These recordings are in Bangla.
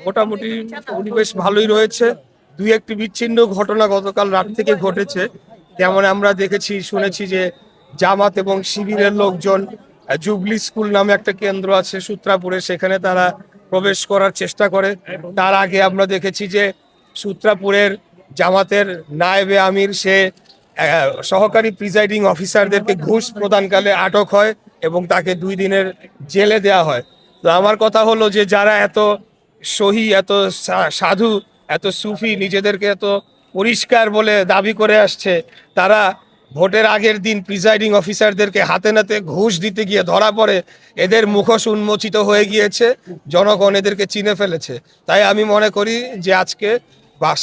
মোটামুটি পরিবেশ ভালোই রয়েছে। দুই একটি বিচ্ছিন্ন ঘটনা গতকাল রাত থেকে ঘটেছে। যেমন আমরা দেখেছি শুনেছি যে জামাত এবং শিবিরের লোকজন জুবলি স্কুল নামে একটা কেন্দ্র আছে সূত্রাপুরে, সেখানে তারা প্রবেশ করার চেষ্টা করে। তার আগে আমরা দেখেছি যে সূত্রাপুরের জামাতের নায়েবে আমির সে সহকারী প্রিজাইডিং অফিসারদেরকে ঘুষ প্রদানকালে আটক হয় এবং তাকে 2 দিনের জেলে দেওয়া হয়। তো আমার কথা হলো যে যারা এত সহি, এত সাধু, এত সুফি, নিজেদেরকে এত পরিষ্কার বলে দাবি করে আসছে, তারা ভোটের আগের দিন প্রিজাইডিং অফিসারদেরকে হাতে নাতে ঘুষ দিতে গিয়ে ধরা পড়ে। এদের মুখোশ উন্মোচিত হয়ে গিয়েছে, জনগণ এদেরকে চিনে ফেলেছে। তাই আমি মনে করি যে আজকে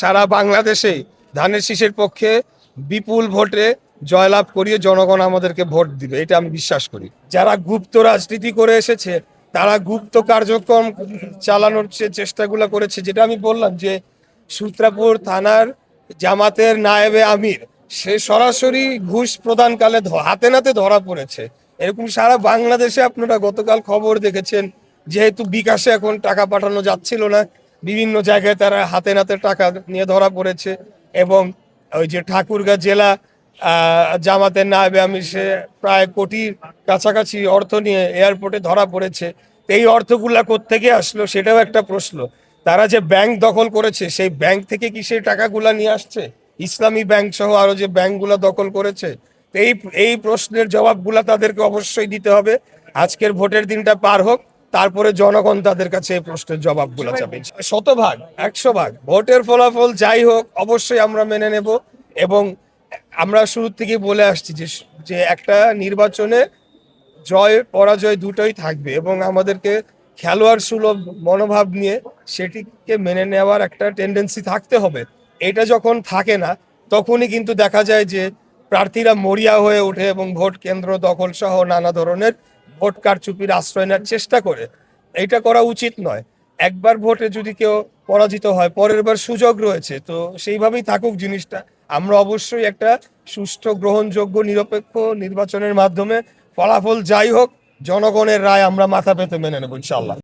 সারা বাংলাদেশেই ধানের শীষের পক্ষে বিপুল ভোটে জয়লাভ করিয়ে জনগণ আমাদেরকে ভোট দিবে, এটা আমি বিশ্বাস করি। যারা গুপ্ত রাজনীতি করে এসেছে, তারা গুপ্ত কার্যক্রম চালানোর চেষ্টাগুলো করেছে। যেটা আমি বললাম যে সূত্রাপুর থানার জামাতের নায়েবে আমির সে সরাসরি ঘুষ প্রদানকালে হাতে নাতে ধরা পড়েছে। এরকম সারা বাংলাদেশে আপনারা গতকাল খবর দেখেছেন, যেহেতু বিকাশে এখন টাকা পাঠানো যাচ্ছিল না, বিভিন্ন জায়গায় তারা হাতে নাতে টাকা নিয়ে ধরা পড়েছে। এবং ওই যে ঠাকুরগাঁ জেলা জামাতের নায়েবে আমির সে প্রায় কোটির কাছাকাছি অর্থ নিয়ে এয়ারপোর্টে ধরা পড়েছে। এই অর্থগুলা কোত্থেকে আসলো সেটাও একটা প্রশ্ন। তারা যে ব্যাংক দখল করেছে, সেই ব্যাংক থেকে কি সেই টাকাগুলা নিয়ে আসছে? ইসলামী ব্যাংক সহ আরো যে ব্যাংকগুলা দখল করেছে, এই এই প্রশ্নের জবাবগুলা তাদেরকে অবশ্যই দিতে হবে। আজকের ভোটের দিনটা পার হোক, তারপরে জনগণ তাদের কাছে এই প্রশ্নের জবাবগুলো চাবে। 100% 100% ভোটের ফলাফল যাই হোক অবশ্যই আমরা মেনে নেব। এবং আমরা শুরু থেকে বলে আসছি যে যে একটা নির্বাচনে জয় পরাজয় দুটোই থাকবে এবং আমাদেরকে খেলোয়াড় সুলভ মনোভাব নিয়ে সেটিকে মেনে নেওয়ার একটা টেন্ডেন্সি থাকতে হবে। এটা যখন থাকে না, তখনই কিন্তু দেখা যায় যে প্রার্থীরা মরিয়া হয়ে ওঠে এবং ভোট কেন্দ্র দখল সহ নানা ধরনের ভোট কারচুপির আশ্রয় নেওয়ার চেষ্টা করে। এটা করা উচিত নয়। একবার ভোটে যদি কেউ পরাজিত হয়, পরের বার সুযোগ রয়েছে, তো সেইভাবেই থাকুক জিনিসটা। আমরা অবশ্যই একটা সুষ্ঠু, গ্রহণযোগ্য, নিরপেক্ষ নির্বাচনের মাধ্যমে ফলাফল যাই হোক জনগণের রায় আমরা মাথা পেতে মেনে নেব ইনশাল্লাহ।